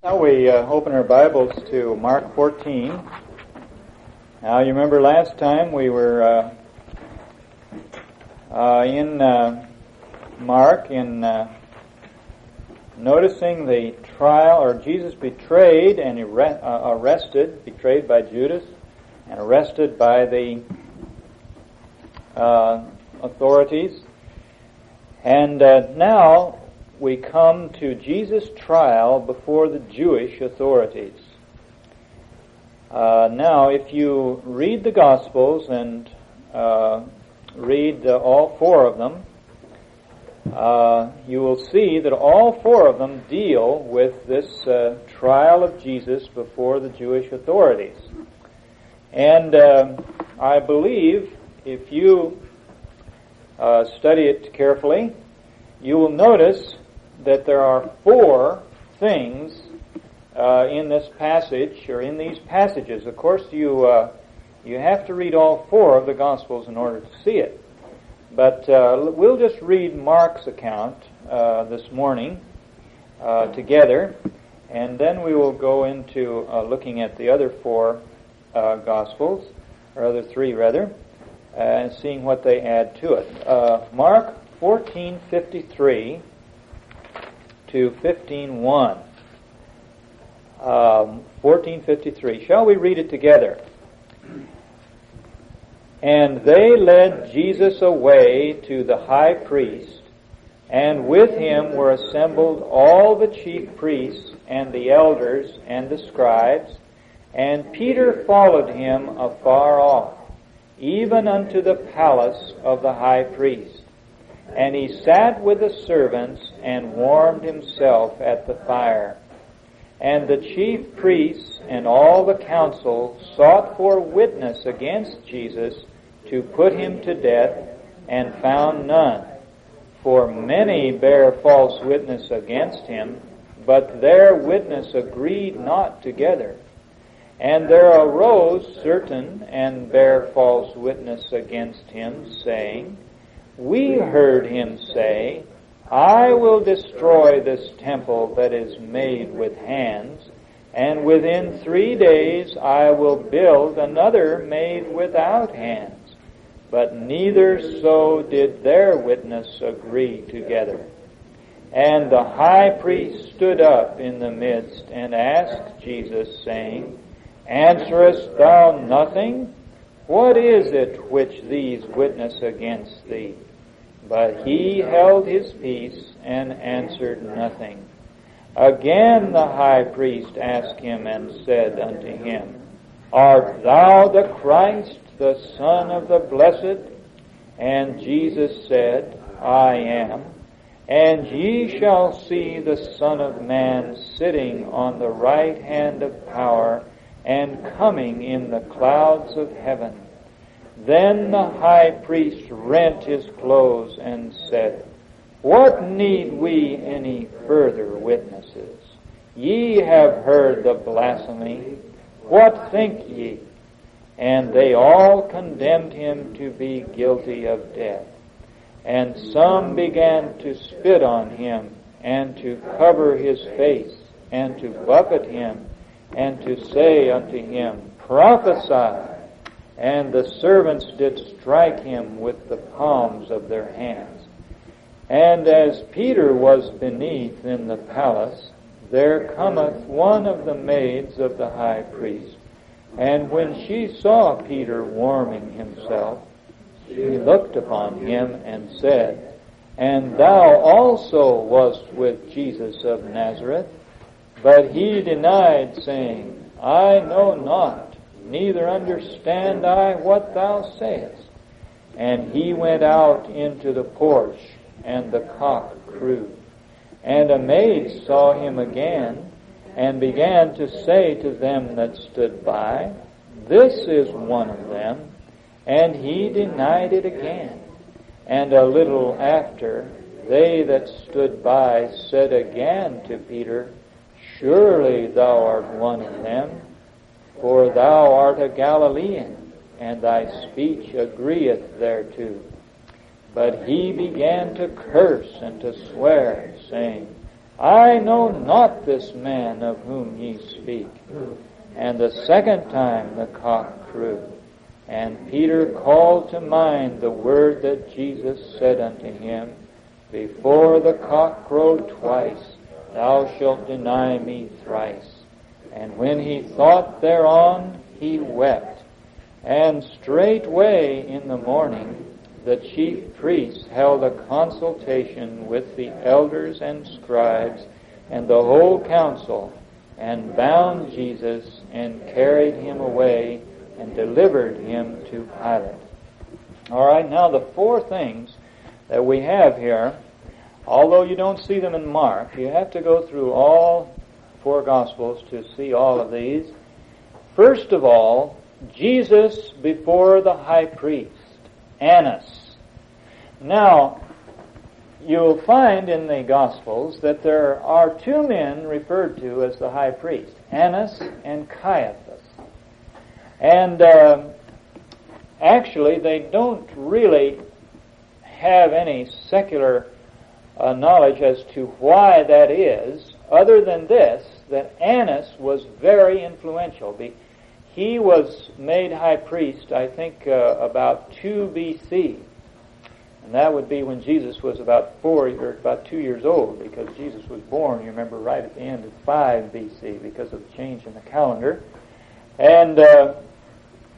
Now we open our Bibles to Mark 14. Now you remember last time we were in Mark in noticing the trial, or Jesus betrayed and arrested, betrayed by Judas and arrested by the authorities. And now we come to Jesus' trial before the Jewish authorities. Now, if you read the Gospels and read all four of them, you will see that all four of them deal with this trial of Jesus before the Jewish authorities. And I believe if you study it carefully, you will notice that there are four things in this passage, or in these passages. Of course, you have to read all four of the Gospels in order to see it. But we'll just read Mark's account this morning together, and then we will go into looking at the other four Gospels, or other three rather, and seeing what they add to it. Mark 14:53 to 15:1. 14:53. Shall we read it together? And they led Jesus away to the high priest, and with him were assembled all the chief priests and the elders and the scribes, and Peter followed him afar off, even unto the palace of the high priest. And he sat with the servants and warmed himself at the fire. And the chief priests and all the council sought for witness against Jesus to put him to death, and found none. For many bare false witness against him, but their witness agreed not together. And there arose certain and bare false witness against him, saying, We heard him say, I will destroy this temple that is made with hands, and within 3 days I will build another made without hands. But neither so did their witness agree together. And the high priest stood up in the midst and asked Jesus, saying, Answerest thou nothing? What is it which these witness against thee? But he held his peace and answered nothing. Again the high priest asked him and said unto him, Art thou the Christ, the Son of the Blessed? And Jesus said, I am. And ye shall see the Son of Man sitting on the right hand of power, and coming in the clouds of heaven. Then the high priest rent his clothes and said, What need we any further witnesses? Ye have heard the blasphemy. What think ye? And they all condemned him to be guilty of death. And some began to spit on him, and to cover his face, and to buffet him, and to say unto him, Prophesy. And the servants did strike him with the palms of their hands. And as Peter was beneath in the palace, there cometh one of the maids of the high priest. And when she saw Peter warming himself, she looked upon him and said, And thou also wast with Jesus of Nazareth? But he denied, saying, I know not, neither understand I what thou sayest. And he went out into the porch, and the cock crowed. And a maid saw him again, and began to say to them that stood by, This is one of them. And he denied it again. And a little after, they that stood by said again to Peter, Surely thou art one of them, for thou art a Galilean, and thy speech agreeth thereto. But he began to curse and to swear, saying, I know not this man of whom ye speak. And the second time the cock crew. And Peter called to mind the word that Jesus said unto him, Before the cock crow twice, thou shalt deny me thrice. And when he thought thereon, he wept. And straightway in the morning the chief priests held a consultation with the elders and scribes and the whole council, and bound Jesus and carried him away and delivered him to Pilate. All right, now the four things that we have here, although you don't see them in Mark, you have to go through all four Gospels to see all of these. First of all, Jesus before the high priest, Annas. Now, you'll find in the Gospels that there are two men referred to as the high priest, Annas and Caiaphas. And actually, they don't really have any secular knowledge as to why that is, other than this, that Annas was very influential. He was made high priest, I think, about 2 B.C., and that would be when Jesus was about 2 years old, because Jesus was born, you remember, right at the end of 5 B.C. because of the change in the calendar. And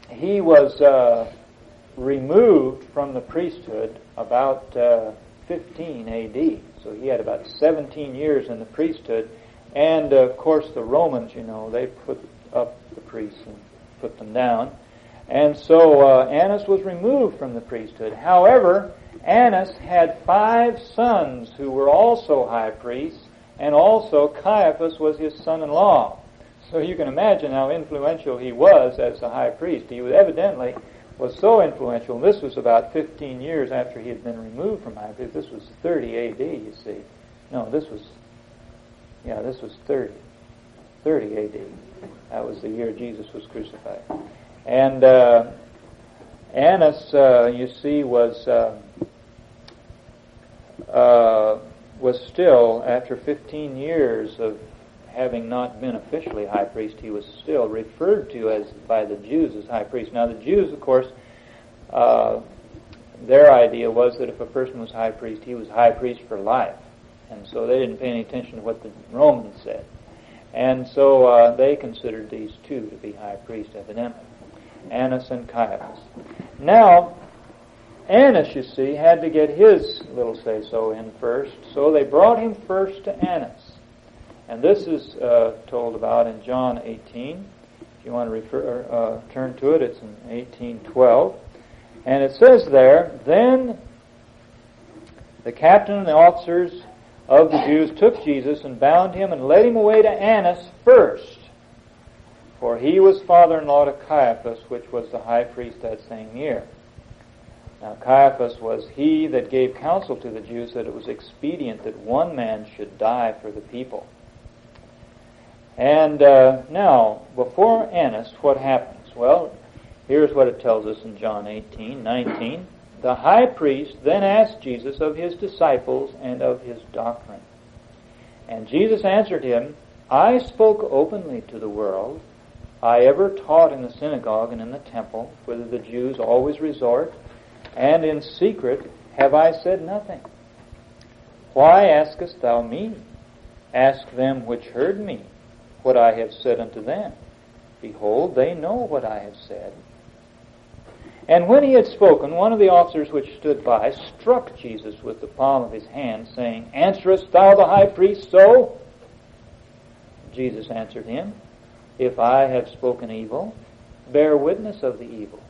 he was removed from the priesthood about 15 A.D., so he had about 17 years in the priesthood. And, of course, the Romans, they put up the priests and put them down. And so Annas was removed from the priesthood. However, Annas had 5 sons who were also high priests, and also Caiaphas was his son-in-law. So you can imagine how influential he was as the high priest. He evidently was so influential. This was about 15 years after he had been removed from high priest. This was 30 A.D., you see. No, this was 30 A.D. That was the year Jesus was crucified. And Annas, you see, was still, after 15 years of having not been officially high priest, he was still referred to as by the Jews as high priest. Now, the Jews, of course, their idea was that if a person was high priest, he was high priest for life. And so they didn't pay any attention to what the Romans said. And so they considered these two to be high priests, evidently, Annas and Caiaphas. Now, Annas, you see, had to get his little say-so in first, so they brought him first to Annas. And this is told about in John 18. If you want to turn to it, it's in 18:12. And it says there, Then the captain and the officers of the Jews took Jesus and bound him and led him away to Annas first, for he was father-in-law to Caiaphas, which was the high priest that same year. Now Caiaphas was he that gave counsel to the Jews that it was expedient that one man should die for the people. And now, before Annas, what happens? Well, here's what it tells us in John 18:19. The high priest then asked Jesus of his disciples and of his doctrine. And Jesus answered him, I spoke openly to the world. I ever taught in the synagogue and in the temple, whither the Jews always resort, and in secret have I said nothing. Why askest thou me? Ask them which heard me what I have said unto them. Behold, they know what I have said. And when he had spoken, one of the officers which stood by struck Jesus with the palm of his hand, saying, Answerest thou the high priest so? Jesus answered him, If I have spoken evil, bear witness of the evil.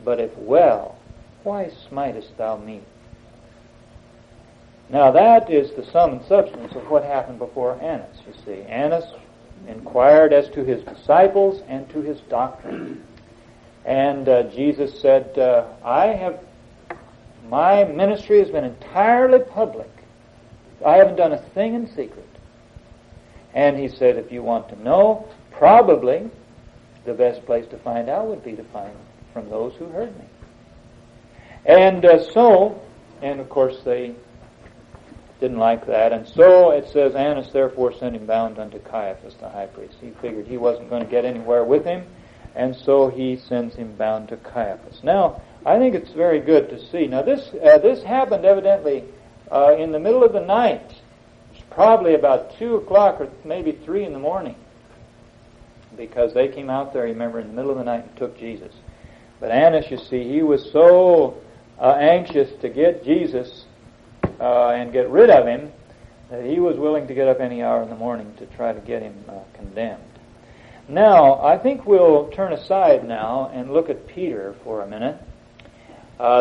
But if well, why smitest thou me? Now that is the sum and substance of what happened before Annas, you see. Annas inquired as to his disciples and to his doctrine. And Jesus said, my ministry has been entirely public. I haven't done a thing in secret. And he said, if you want to know, probably the best place to find out would be to find from those who heard me. And of course they didn't like that. And so it says, Annas therefore sent him bound unto Caiaphas the high priest. He figured he wasn't going to get anywhere with him, and so he sends him bound to Caiaphas. Now, I think it's very good to see. Now, this happened evidently in the middle of the night. It's probably about 2 o'clock or maybe 3 in the morning, because they came out there, remember, in the middle of the night and took Jesus. But Annas, you see, he was so anxious to get Jesus and get rid of him that he was willing to get up any hour in the morning to try to get him condemned. Now, I think we'll turn aside now and look at Peter for a minute.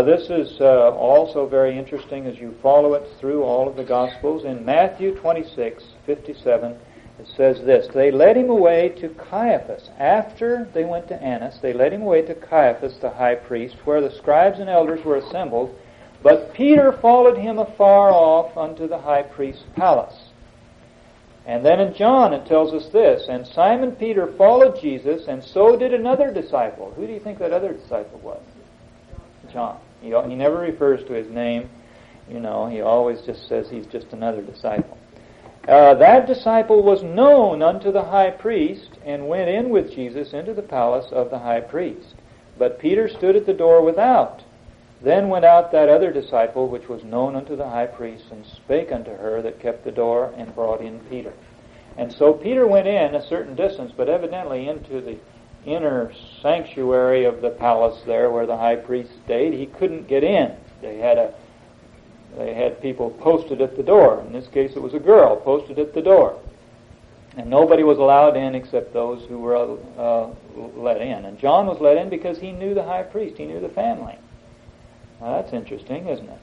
This is also very interesting as you follow it through all of the Gospels. In Matthew 26:57, it says this, they led him away to Caiaphas. After they went to Annas, they led him away to Caiaphas the high priest, where the scribes and elders were assembled. But Peter followed him afar off unto the high priest's palace. And then in John it tells us this, and Simon Peter followed Jesus, and so did another disciple. Who do you think that other disciple was? John. He never refers to his name. He always just says he's just another disciple. That disciple was known unto the high priest, and went in with Jesus into the palace of the high priest. But Peter stood at the door without. Then went out that other disciple, which was known unto the high priest, and spake unto her that kept the door, and brought in Peter. And so Peter went in a certain distance, but evidently into the inner sanctuary of the palace there where the high priest stayed. He couldn't get in. They had people posted at the door. In this case, it was a girl posted at the door. And nobody was allowed in except those who were let in. And John was let in because he knew the high priest. He knew the family. Now, that's interesting, isn't it?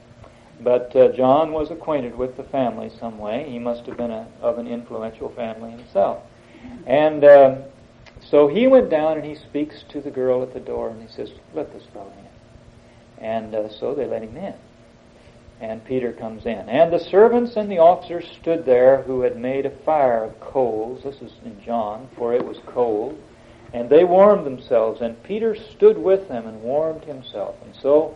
But John was acquainted with the family some way. He must have been of an influential family himself. And so he went down and he speaks to the girl at the door and he says, let this fellow in. And so they let him in. And Peter comes in. And the servants and the officers stood there, who had made a fire of coals. This is in John, for it was cold. And they warmed themselves. And Peter stood with them and warmed himself. And so,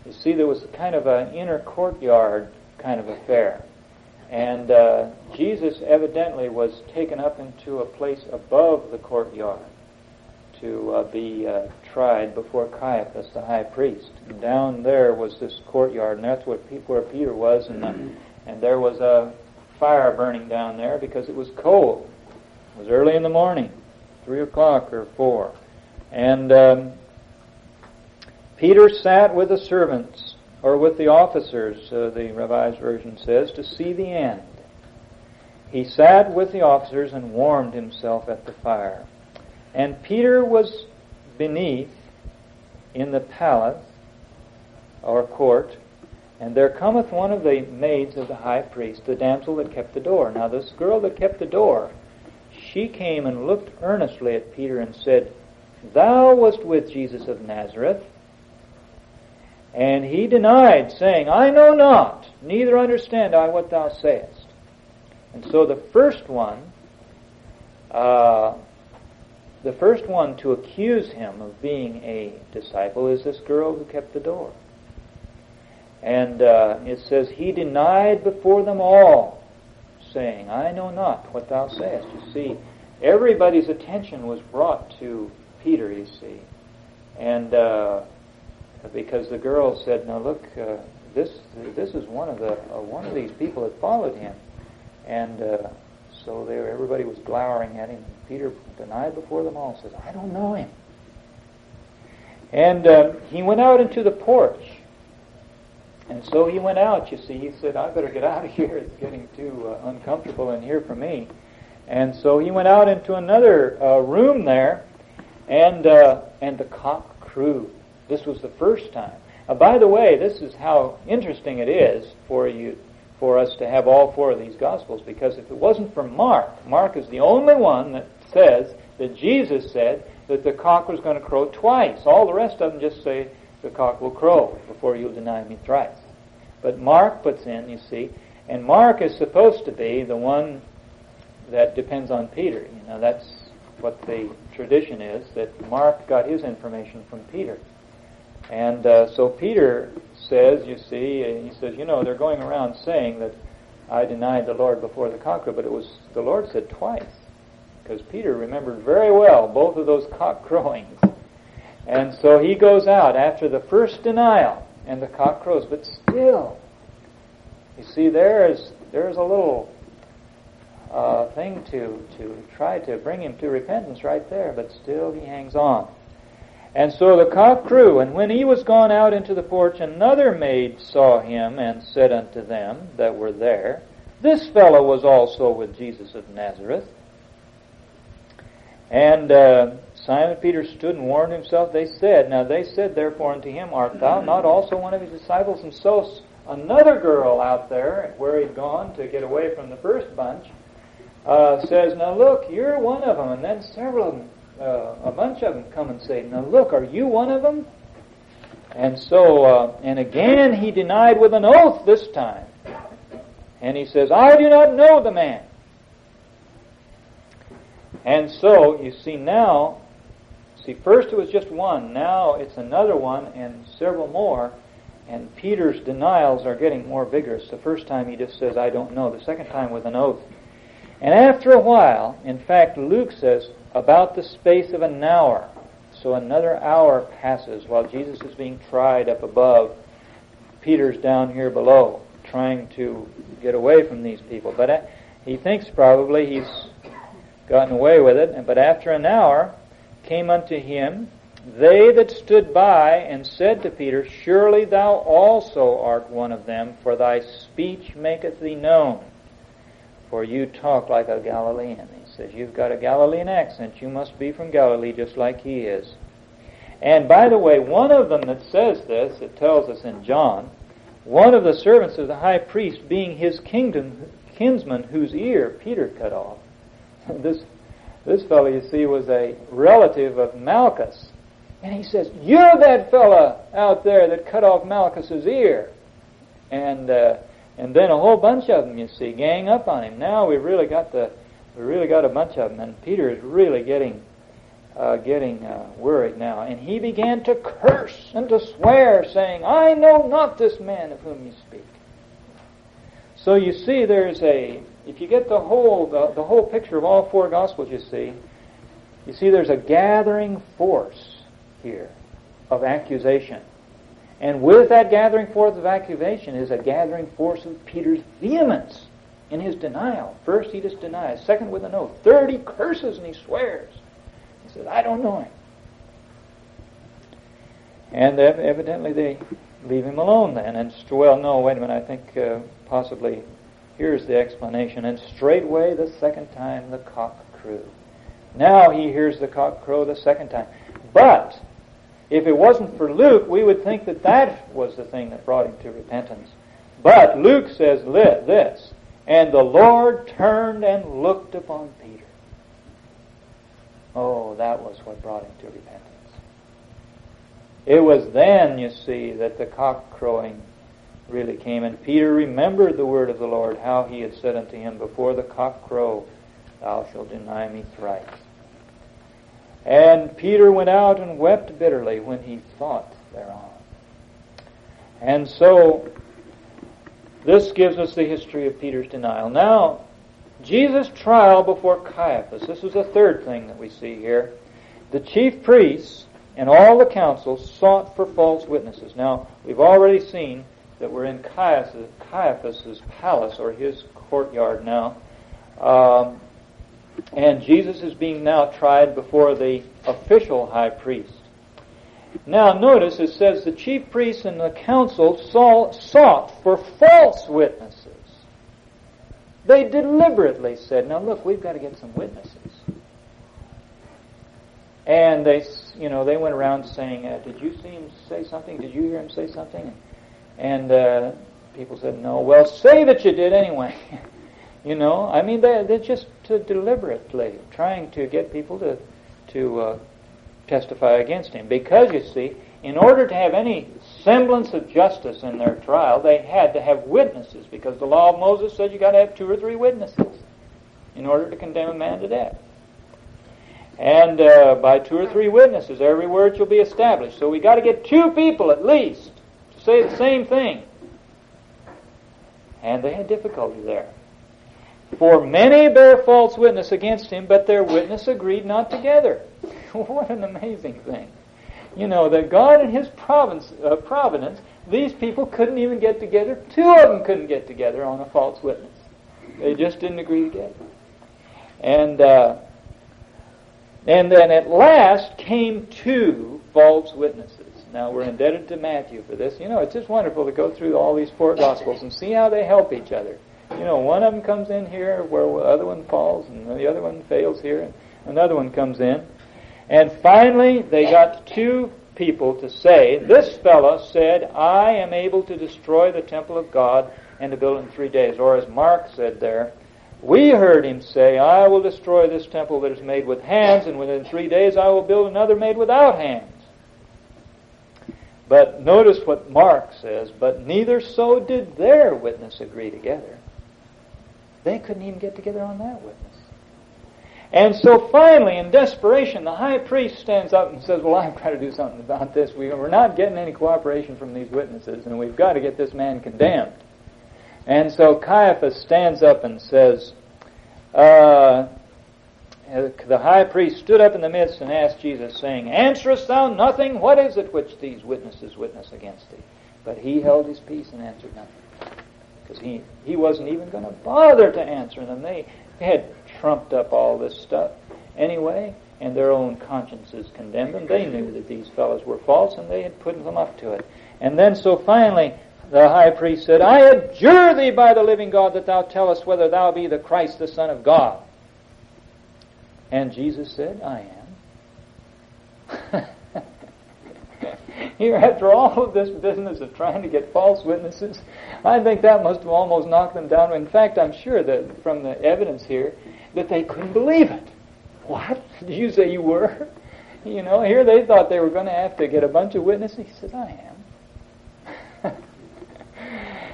you see, there was kind of an inner courtyard kind of affair. And Jesus evidently was taken up into a place above the courtyard to be tried before Caiaphas, the high priest. And down there was this courtyard, and that's where Peter was, and there was a fire burning down there because it was cold. It was early in the morning, 3 o'clock or 4. And Peter sat with the servants, or with the officers, the Revised Version says, to see the end. He sat with the officers and warmed himself at the fire. And Peter was beneath in the palace, or court, and there cometh one of the maids of the high priest, the damsel that kept the door. Now this girl that kept the door, she came and looked earnestly at Peter and said, Thou wast with Jesus of Nazareth. And he denied, saying, I know not, neither understand I what thou sayest. And so the first one to accuse him of being a disciple is this girl who kept the door. And it says, he denied before them all, saying, I know not what thou sayest. You see, everybody's attention was brought to Peter, you see. And because the girl said, now look, this is one of these people that followed him. And so everybody was glowering at him. Peter denied before them all, says, I don't know him. And he went out into the porch. And so he went out, you see. He said, I better get out of here. It's getting too uncomfortable in here for me. And so he went out into another room there, and the cock crew. This was the first time. By the way, this is how interesting it is for us to have all 4 of these Gospels, because if it wasn't for Mark is the only one that says that Jesus said that the cock was going to crow twice. All the rest of them just say the cock will crow before you'll deny me thrice. But Mark puts in, you see, and Mark is supposed to be the one that depends on Peter. That's what the tradition is, that Mark got his information from Peter. And so Peter says, you see, he says, they're going around saying that I denied the Lord before the cock crew, but it was, the Lord said twice, because Peter remembered very well both of those cock crowings. And so he goes out after the first denial, and the cock crows, but still, you see, there's a little thing to try to bring him to repentance right there, but still he hangs on. And so the cock crew, and when he was gone out into the porch, another maid saw him and said unto them that were there, This fellow was also with Jesus of Nazareth. And Simon Peter stood and warned himself. They said therefore unto him, Art thou not also one of his disciples? And so another girl out there, where he'd gone to get away from the first bunch, says, Now look, you're one of them. And then several of them, a bunch of them come and say, Now look, are you one of them? And so, and again he denied with an oath this time. And he says, I do not know the man. And so, you see now, first it was just one, now it's another one and several more, and Peter's denials are getting more vigorous. The first time he just says, I don't know. The second time with an oath. And after a while, in fact, Luke says, about the space of an hour. So another hour passes while Jesus is being tried up above. Peter's down here below, trying to get away from these people. But he thinks probably he's gotten away with it. But after an hour came unto him they that stood by, and said to Peter, Surely thou also art one of them, for thy speech maketh thee known. For you talk like a Galilean. He says, You've got a Galilean accent. You must be from Galilee just like he is. And by the way, one of them that says this, it tells us in John, one of the servants of the high priest, being his kinsman, whose ear Peter cut off. This fellow, you see, was a relative of Malchus. And he says, You're that fella out there that cut off Malchus's ear. And then a whole bunch of them, you see, gang up on him. Now we really got a bunch of them, and Peter is really getting worried now. And he began to curse and to swear, saying, I know not this man of whom you speak. So you see, if you get the whole picture of all four Gospels, you see there's a gathering force here of accusation. And with that gathering force of accusation is a gathering force of Peter's vehemence in his denial. First he just denies, second with an oath, third he curses and he swears. He says, I don't know him. And evidently they leave him alone then. And, well, no, wait a minute, I think possibly here's the explanation. And straightway the second time the cock crew. Now he hears the cock crow the second time. But if it wasn't for Luke, we would think that was the thing that brought him to repentance. But Luke says this, And the Lord turned and looked upon Peter. Oh, that was what brought him to repentance. It was then, you see, that the cock crowing really came. And Peter remembered the word of the Lord, how he had said unto him, Before the cock crow, thou shalt deny me thrice. And Peter went out and wept bitterly when he thought thereon. And so, this gives us the history of Peter's denial. Now, Jesus' trial before Caiaphas. This is the third thing that we see here. The chief priests and all the council sought for false witnesses. Now, we've already seen that we're in Caiaphas' palace, or his courtyard now. And Jesus is being now tried before the official high priest. Now notice it says the chief priests and the council sought for false witnesses. They deliberately said, now look, we've got to get some witnesses. And they went around saying, did you see him say something? Did you hear him say something? And people said, no. Well, say that you did anyway. They're just deliberately trying to get people to testify against him. Because, you see, in order to have any semblance of justice in their trial, they had to have witnesses, because the law of Moses said you got to have 2 or 3 witnesses in order to condemn a man to death. And by 2 or 3 witnesses, every word shall be established. So we got to get 2 people at least to say the same thing. And they had difficulty there. For many bear false witness against him, but their witness agreed not together. What an amazing thing. You know, that God in His providence, these people couldn't even get together. Two of them couldn't get together on a false witness. They just didn't agree together. And then at last came two false witnesses. Now, we're indebted to Matthew for this. You know, it's just wonderful to go through all these four Gospels and see how they help each other. You know, one of them comes in here where the other one falls, and the other one fails here, and another one comes in. And finally, they got two people to say, this fellow said, I am able to destroy the temple of God and to build it in 3 days. Or as Mark said there, we heard him say, I will destroy this temple that is made with hands, and within 3 days I will build another made without hands. But notice what Mark says, but neither so did their witness agree together. They couldn't even get together on that witness. And so finally, in desperation, the high priest stands up and says, well, I've got to do something about this. We're not getting any cooperation from these witnesses, and we've got to get this man condemned. And so Caiaphas stands up and says, the high priest stood up in the midst and asked Jesus, saying, answerest thou nothing? What is it which these witnesses witness against thee? But he held his peace and answered nothing. Because he wasn't even going to bother to answer them. They had trumped up all this stuff anyway, and their own consciences condemned them. They knew that these fellows were false, and they had put them up to it. And then so finally, the high priest said, I adjure thee by the living God that thou tellest whether thou be the Christ, the Son of God. And Jesus said, I am. Here, after all of this business of trying to get false witnesses, I think that must have almost knocked them down. In fact, I'm sure that from the evidence here, that they couldn't believe it. What? Did you say you were? You know, here they thought they were going to have to get a bunch of witnesses. He said, I am.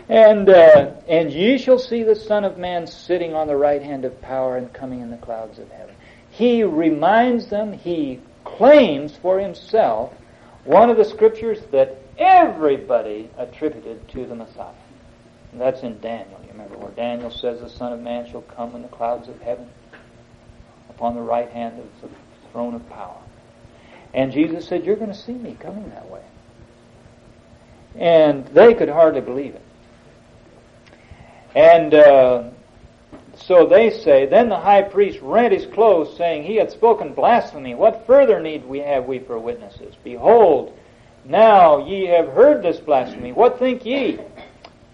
And ye shall see the Son of Man sitting on the right hand of power and coming in the clouds of heaven. He reminds them, he claims for himself one of the scriptures that everybody attributed to the Messiah. And that's in Daniel. You remember where Daniel says the Son of Man shall come in the clouds of heaven upon the right hand of the throne of power. And Jesus said, you're going to see me coming that way. And they could hardly believe it. And so they say, then the high priest rent his clothes, saying, he hath spoken blasphemy. What further need have we for witnesses? Behold, now ye have heard this blasphemy. What think ye?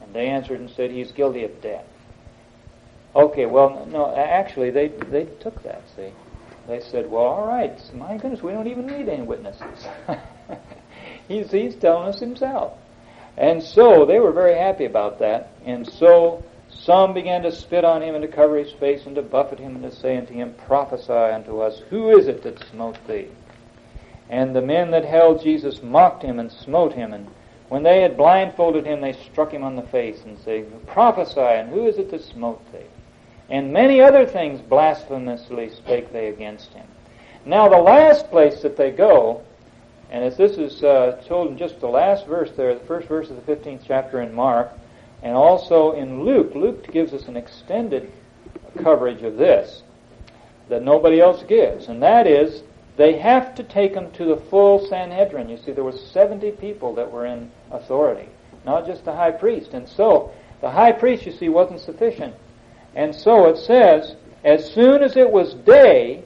And they answered and said, he is guilty of death. Okay, well, no, actually, they took that, see. They said, well, all right, my goodness, we don't even need any witnesses. he's telling us himself. And so they were very happy about that. And so some began to spit on him and to cover his face and to buffet him and to say unto him, prophesy unto us, who is it that smote thee? And the men that held Jesus mocked him and smote him. And when they had blindfolded him, they struck him on the face and said, prophesy, and who is it that smote thee? And many other things blasphemously spake they against him. Now the last place that they go, and as this is told in just the last verse there, the first verse of the 15th chapter in Mark, and also in Luke. Luke gives us an extended coverage of this that nobody else gives. And that is, they have to take them to the full Sanhedrin. You see, there were 70 people that were in authority, not just the high priest. And so, the high priest, you see, wasn't sufficient. And so it says, as soon as it was day,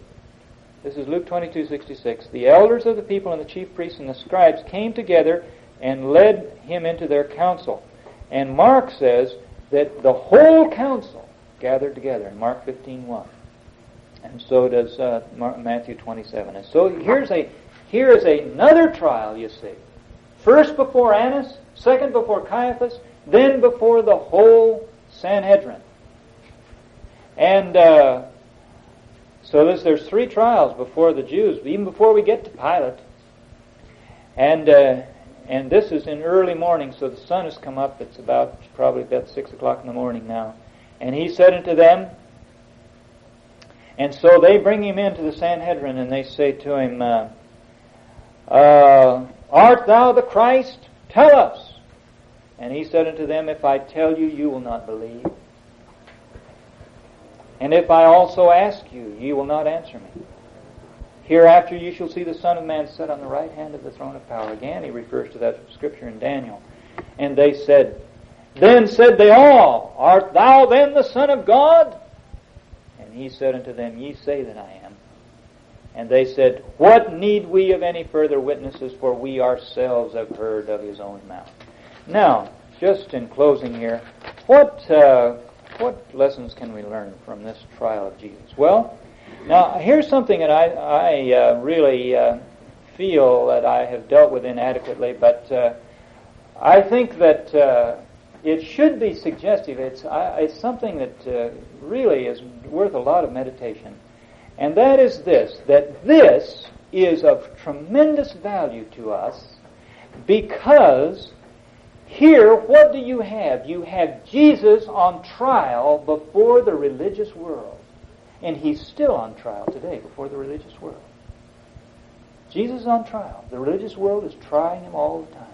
this is Luke 22:66, the elders of the people and the chief priests and the scribes came together and led him into their council. And Mark says that the whole council gathered together in Mark 15:1. And so does Matthew 27. And so here is another trial, you see. First before Annas, second before Caiaphas, then before the whole Sanhedrin. And so there's three trials before the Jews, even before we get to Pilate. And this is in early morning, so the sun has come up. It's probably about 6 o'clock in the morning now. And he said unto them, and so they bring him into the Sanhedrin, and they say to him, art thou the Christ? Tell us. And he said unto them, If I tell you, you will not believe. And if I also ask you, ye will not answer me. Hereafter you shall see the Son of Man set on the right hand of the throne of power. Again, he refers to that scripture in Daniel. And they said, Then said they all, Art thou then the Son of God? And he said unto them, Ye say that I am. And they said, What need we of any further witnesses, for we ourselves have heard of his own mouth. Now, just in closing here, what lessons can we learn from this trial of Jesus? Well, now here's something that I really feel that I have dealt with inadequately, but I think that it should be suggestive. It's something that really is worth a lot of meditation. And that is this, that this is of tremendous value to us because here, what do you have? You have Jesus on trial before the religious world. And he's still on trial today before the religious world. Jesus is on trial. The religious world is trying him all the time.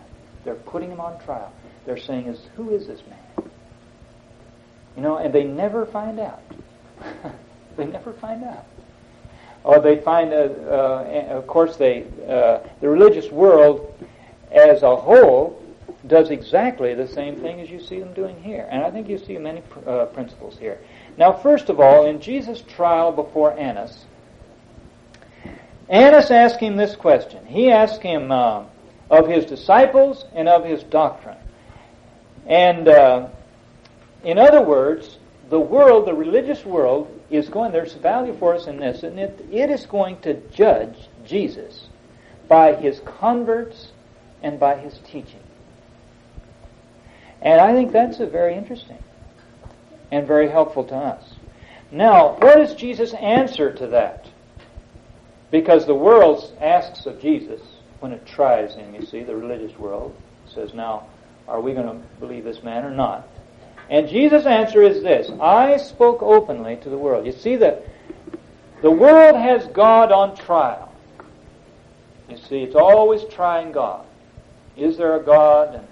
They're putting him on trial. They're saying, who is this man? You know, and they never find out. They never find out. Or they find, of course, the religious world as a whole does exactly the same thing as you see them doing here. And I think you see many principles here. Now, first of all, in Jesus' trial before Annas asked him this question. He asked him of his disciples and of his doctrine. And in other words, the world, the religious world, is going, there's value for us in this, and it is going to judge Jesus by his converts and by his teaching. And I think that's very interesting and very helpful to us. Now, what is Jesus' answer to that? Because the world asks of Jesus when it tries him, you see, the religious world says, now, are we going to believe this man or not? And Jesus' answer is this, I spoke openly to the world. You see that the world has God on trial. You see, it's always trying God. Is there a God? And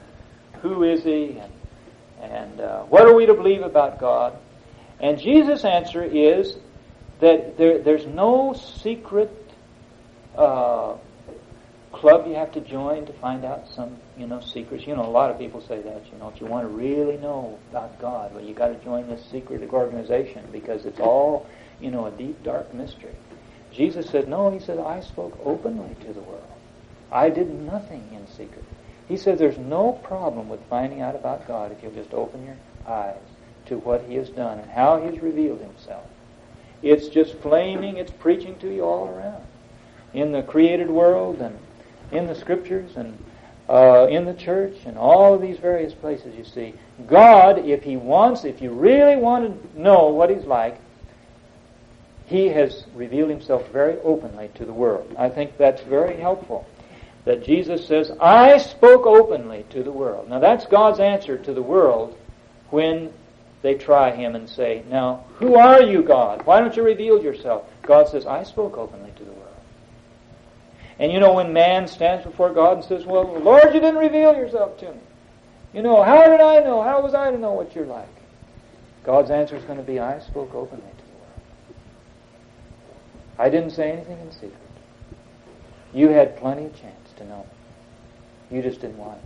who is he? And what are we to believe about God? And Jesus' answer is that there's no secret club you have to join to find out some, secrets. A lot of people say that, if you want to really know about God, well, you got to join this secret organization because it's all, a deep, dark mystery. Jesus said, no, he said, I spoke openly to the world. I did nothing in secret. He said there's no problem with finding out about God if you'll just open your eyes to what he has done and how he has revealed himself. It's just flaming, it's preaching to you all around. In the created world and in the scriptures and in the church and all of these various places, you see. God, if you really want to know what he's like, he has revealed himself very openly to the world. I think that's very helpful. That Jesus says, I spoke openly to the world. Now that's God's answer to the world when they try him and say, now, who are you, God? Why don't you reveal yourself? God says, I spoke openly to the world. And when man stands before God and says, well, Lord, you didn't reveal yourself to me. How did I know? How was I to know what you're like? God's answer is going to be, I spoke openly to the world. I didn't say anything in secret. You had plenty of chance to know. You just didn't want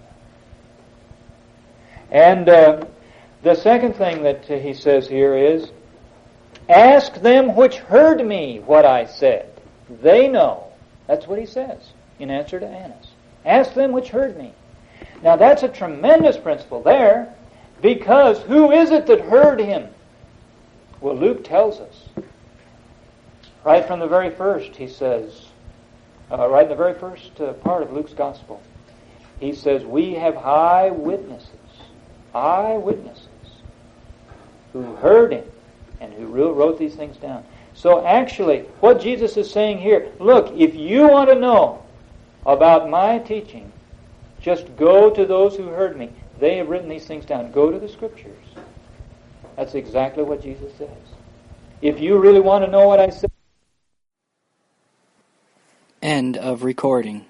to. And the second thing that he says here is, ask them which heard me what I said. They know. That's what he says in answer to Annas. Ask them which heard me. Now that's a tremendous principle there, because who is it that heard him? Well, Luke tells us. Right from the very first, he says, right in the very first part of Luke's Gospel, he says, we have eyewitnesses who heard him and who wrote these things down. So actually, what Jesus is saying here, look, if you want to know about my teaching, just go to those who heard me. They have written these things down. Go to the Scriptures. That's exactly what Jesus says. If you really want to know what I said. End of recording.